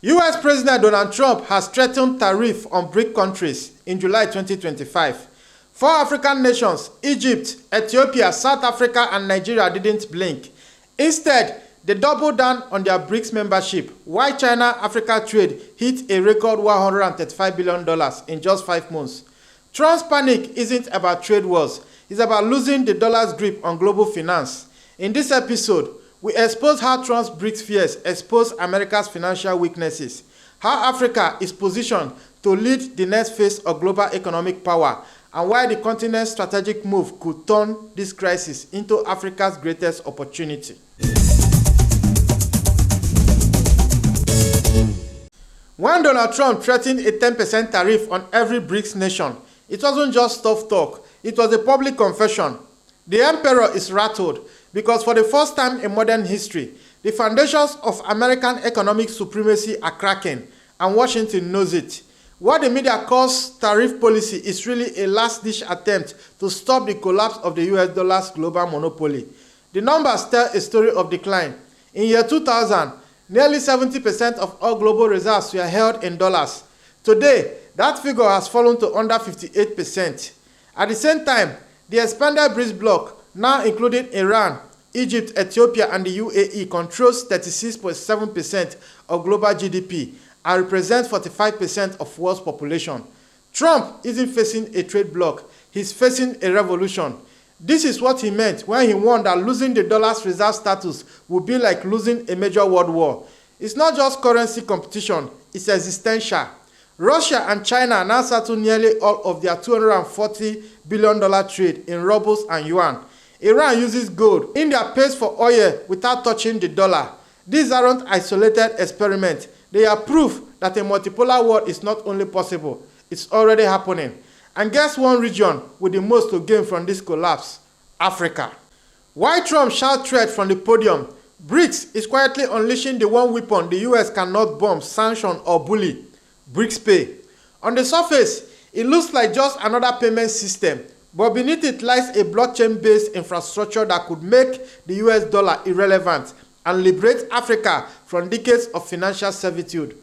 US President Donald Trump has threatened tariff on BRICS countries in July 2025. Four African nations, Egypt, Ethiopia, South Africa, and Nigeria, didn't blink. Instead, they doubled down on their BRICS membership, while China-Africa trade hit a record $135 billion in just 5 months. Trump's panic isn't about trade wars, it's about losing the dollar's grip on global finance. In this episode, we expose how Trump's BRICS fears expose America's financial weaknesses, how Africa is positioned to lead the next phase of global economic power, and why the continent's strategic move could turn this crisis into Africa's greatest opportunity. When Donald Trump threatened a 10% tariff on every BRICS nation, it wasn't just tough talk, it was a public confession. The emperor is rattled because for the first time in modern history, the foundations of American economic supremacy are cracking, and Washington knows it. What the media calls tariff policy is really a last-ditch attempt to stop the collapse of the US dollar's global monopoly. The numbers tell a story of decline. In year 2000, nearly 70% of all global reserves were held in dollars. Today, that figure has fallen to under 58%. At the same time, the expanded BRICS bloc, now including Iran, Egypt, Ethiopia, and the UAE, controls 36.7% of global GDP and represents 45% of world's population. Trump isn't facing a trade bloc, he's facing a revolution. This is what he meant when he warned that losing the dollar's reserve status would be like losing a major world war. It's not just currency competition, it's existential. Russia and China now settle nearly all of their $240 billion trade in rubles and yuan. Iran uses gold. India pays for oil without touching the dollar. These aren't isolated experiments. They are proof that a multipolar world is not only possible, it's already happening. And guess one region with the most to gain from this collapse? Africa. While Trump shouts threat from the podium, BRICS is quietly unleashing the one weapon the US cannot bomb, sanction, or bully: BRICS Pay. On the surface, it looks like just another payment system, but beneath it lies a blockchain-based infrastructure that could make the US dollar irrelevant and liberate Africa from decades of financial servitude.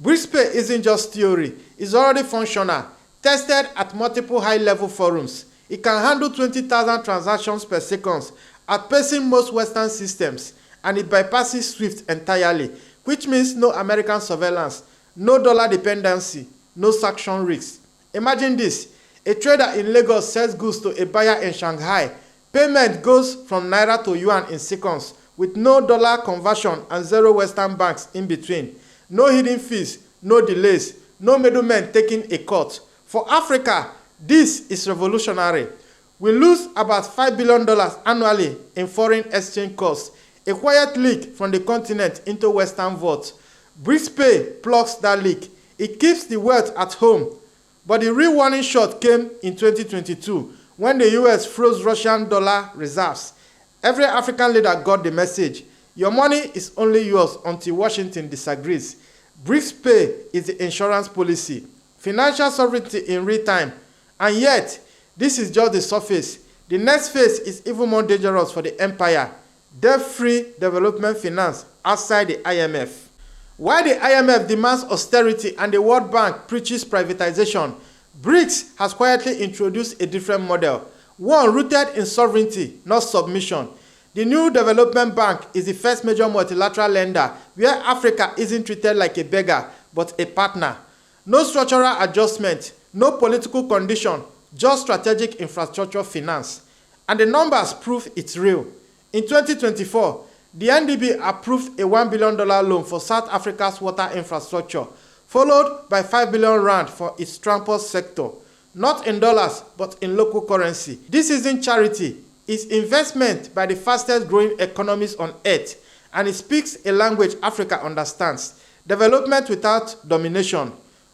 BRICS Pay isn't just theory, it's already functional. Tested at multiple high-level forums, it can handle 20,000 transactions per second, outpacing most Western systems, and it bypasses SWIFT entirely, which means no American surveillance, no dollar dependency, no sanction risks. Imagine this: a trader in Lagos sells goods to a buyer in Shanghai. Payment goes from naira to yuan in seconds, with no dollar conversion and zero Western banks in between. No hidden fees, no delays, no middlemen taking a cut. For Africa, this is revolutionary. We lose about $5 billion annually in foreign exchange costs, a quiet leak from the continent into Western vaults. BRICS Pay plugs that leak. It keeps the wealth at home. But the real warning shot came in 2022 when the US froze Russian dollar reserves. Every African leader got the message: your money is only yours until Washington disagrees. BRICS Pay is the insurance policy. Financial sovereignty in real time. And yet, this is just the surface. The next phase is even more dangerous for the empire: debt-free development finance outside the IMF. While the IMF demands austerity and the World Bank preaches privatization, BRICS has quietly introduced a different model, one rooted in sovereignty, not submission. The new development bank is the first major multilateral lender where Africa isn't treated like a beggar, but a partner. No structural adjustment, no political condition, just strategic infrastructure finance. And the numbers prove it's real. In 2024, the NDB approved a $1 billion loan for South Africa's water infrastructure, followed by R5 billion for its transport sector, not in dollars, but in local currency. This isn't charity, it's investment by the fastest growing economies on earth, and it speaks a language Africa understands: development without domination.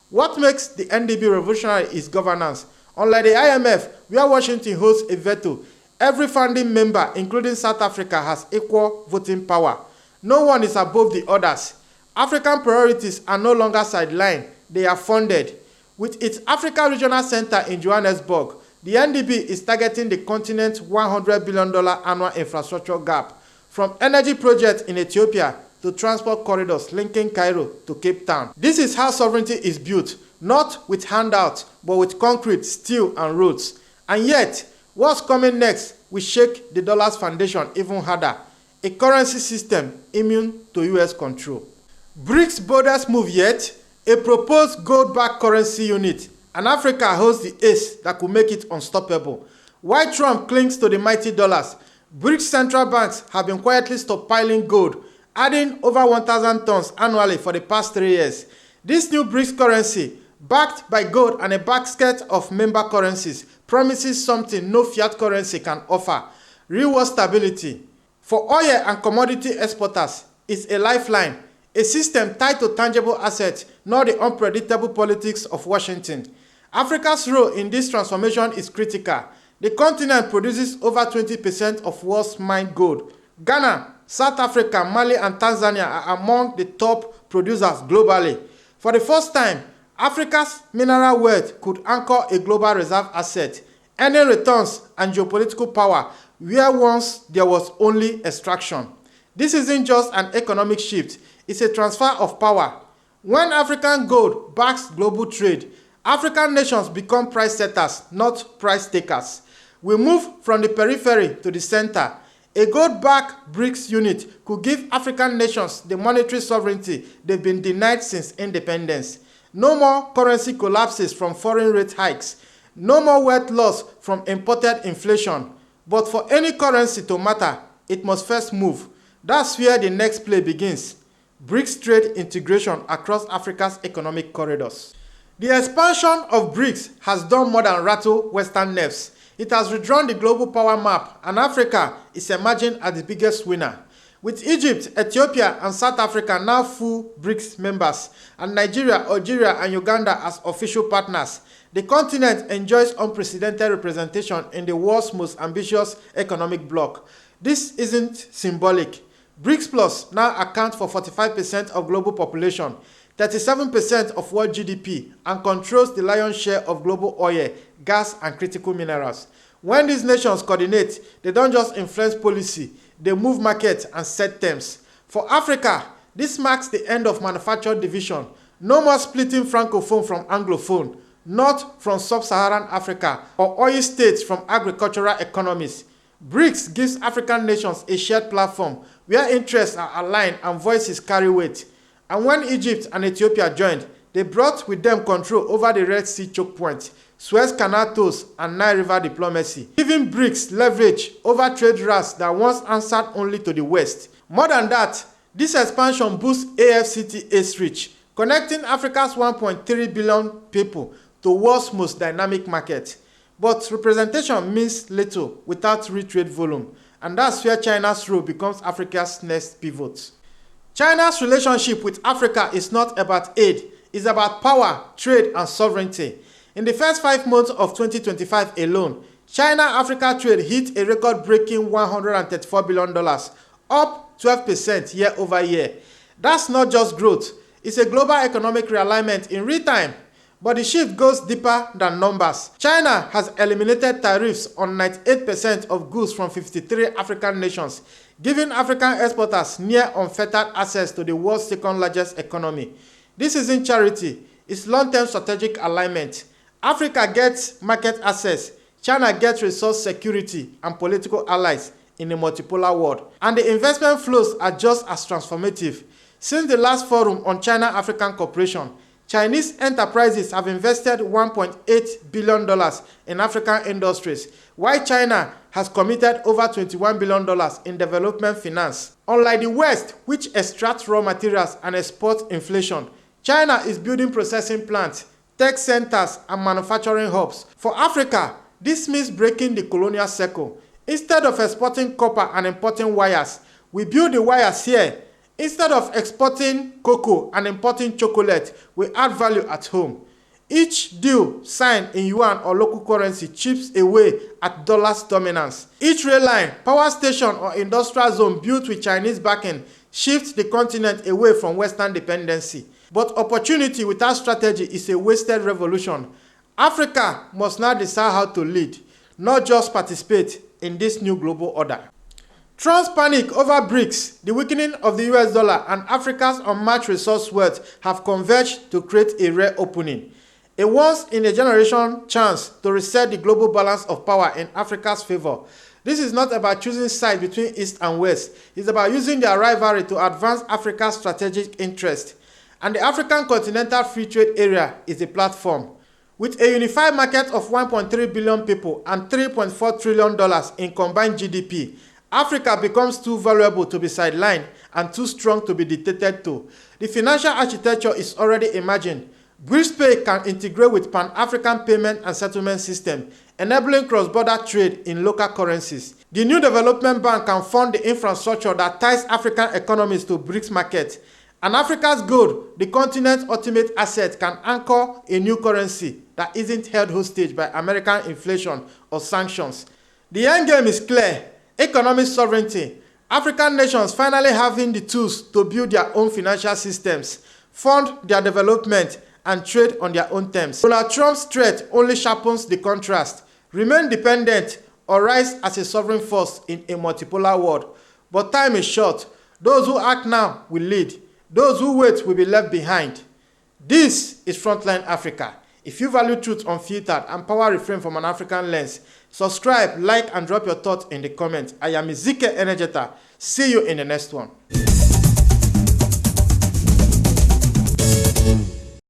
What makes the NDB revolutionary is governance. Unlike the IMF, where Washington holds a veto, every founding member, including South Africa, has equal voting power. No one is above the others. African priorities are no longer sidelined, they are funded. With its Africa Regional Center in Johannesburg, the NDB is targeting the continent's $100 billion annual infrastructure gap, from energy projects in Ethiopia to to transport corridors linking Cairo to Cape Town. This is how sovereignty is built, not with handouts, but with concrete, steel, and roads. And yet, what's coming next will shake the dollar's foundation even harder. A currency system immune to US control. BRICS boldest move yet, a proposed gold-backed currency unit, and Africa holds the ace that could make it unstoppable. While Trump clings to the mighty dollars, BRICS central banks have been quietly stockpiling gold, adding over 1,000 tons annually for the past 3 years. This new BRICS currency, backed by gold and a basket of member currencies, promises something no fiat currency can offer: real-world stability. For oil and commodity exporters, it's a lifeline, a system tied to tangible assets, not the unpredictable politics of Washington. Africa's role in this transformation is critical. The continent produces over 20% of world's mined gold. Ghana, South Africa, Mali, and Tanzania are among the top producers globally. For the first time, Africa's mineral wealth could anchor a global reserve asset, earning returns and geopolitical power where once there was only extraction. This isn't just an economic shift, it's a transfer of power. When African gold backs global trade, African nations become price setters, not price takers. We move from the periphery to the center. A gold-backed BRICS unit could give African nations the monetary sovereignty they've been denied since independence. No more currency collapses from foreign rate hikes. No more wealth loss from imported inflation. But for any currency to matter, it must first move. That's where the next play begins. BRICS trade integration across Africa's economic corridors. The expansion of BRICS has done more than rattle Western nerves. It has redrawn the global power map, and Africa is emerging as the biggest winner. With Egypt, Ethiopia, and South Africa now full BRICS members, and Nigeria, Algeria, and Uganda as official partners, the continent enjoys unprecedented representation in the world's most ambitious economic bloc. This isn't symbolic. BRICS Plus now account for 45% of global population, 37% of world GDP, and controls the lion's share of global oil, gas, and critical minerals. When these nations coordinate, they don't just influence policy, they move markets and set terms. For Africa, this marks the end of manufactured division. No more splitting Francophone from Anglophone, not from Sub-Saharan Africa or oil states from agricultural economies. BRICS gives African nations a shared platform where interests are aligned and voices carry weight. And when Egypt and Ethiopia joined, they brought with them control over the Red Sea choke point, Suez Canal tours, and Nile River diplomacy, giving BRICS leverage over trade routes that once answered only to the West. More than that, this expansion boosts AfCFTA's reach, connecting Africa's 1.3 billion people to the world's most dynamic market. But representation means little without real trade volume, and that's where China's role becomes Africa's next pivot. China's relationship with Africa is not about aid, it's about power, trade, and sovereignty. In the first 5 months of 2025 alone, China-Africa trade hit a record-breaking $134 billion, up 12% year over year. That's not just growth, it's a global economic realignment in real time. But the shift goes deeper than numbers. China has eliminated tariffs on 98% of goods from 53 African nations, giving African exporters near unfettered access to the world's second largest economy. This isn't charity, it's long-term strategic alignment. Africa gets market access, China gets resource security and political allies in a multipolar world. And the investment flows are just as transformative. Since the last forum on China-African cooperation, Chinese enterprises have invested $1.8 billion in African industries, while China has committed over $21 billion in development finance. Unlike the West, which extracts raw materials and exports inflation, China is building processing plants, tech centers, and manufacturing hubs. For Africa, this means breaking the colonial circle. Instead of exporting copper and importing wires, we build the wires here. Instead of exporting cocoa and importing chocolate, we add value at home. Each deal signed in yuan or local currency chips away at dollar's dominance. Each rail line, power station, or industrial zone built with Chinese backing shifts the continent away from Western dependency. But opportunity without strategy is a wasted revolution. Africa must now decide how to lead, not just participate in this new global order. Trump's panic over BRICS, the weakening of the US dollar, and Africa's unmatched resource wealth have converged to create a rare opening. A once-in-a-generation chance to reset the global balance of power in Africa's favor. This is not about choosing sides between East and West. It's about using their rivalry to advance Africa's strategic interest. And the African Continental Free Trade Area is the platform. With a unified market of 1.3 billion people and $3.4 trillion in combined GDP, Africa becomes too valuable to be sidelined and too strong to be dictated to. The financial architecture is already emerging. BRICS Pay can integrate with Pan-African payment and settlement system, enabling cross-border trade in local currencies. The new development bank can fund the infrastructure that ties African economies to BRICS market. And Africa's gold, the continent's ultimate asset, can anchor a new currency that isn't held hostage by American inflation or sanctions. The endgame is clear: economic sovereignty. African nations finally having the tools to build their own financial systems, fund their development, and trade on their own terms. Donald Trump's threat only sharpens the contrast. Remain dependent or rise as a sovereign force in a multipolar world. But time is short. Those who act now will lead. Those who wait will be left behind. This is Frontline Africa. If you value truth unfiltered and power reframed from an African lens, subscribe, like, and drop your thoughts in the comments. I am Ezekiel Enegeta. See you in the next one.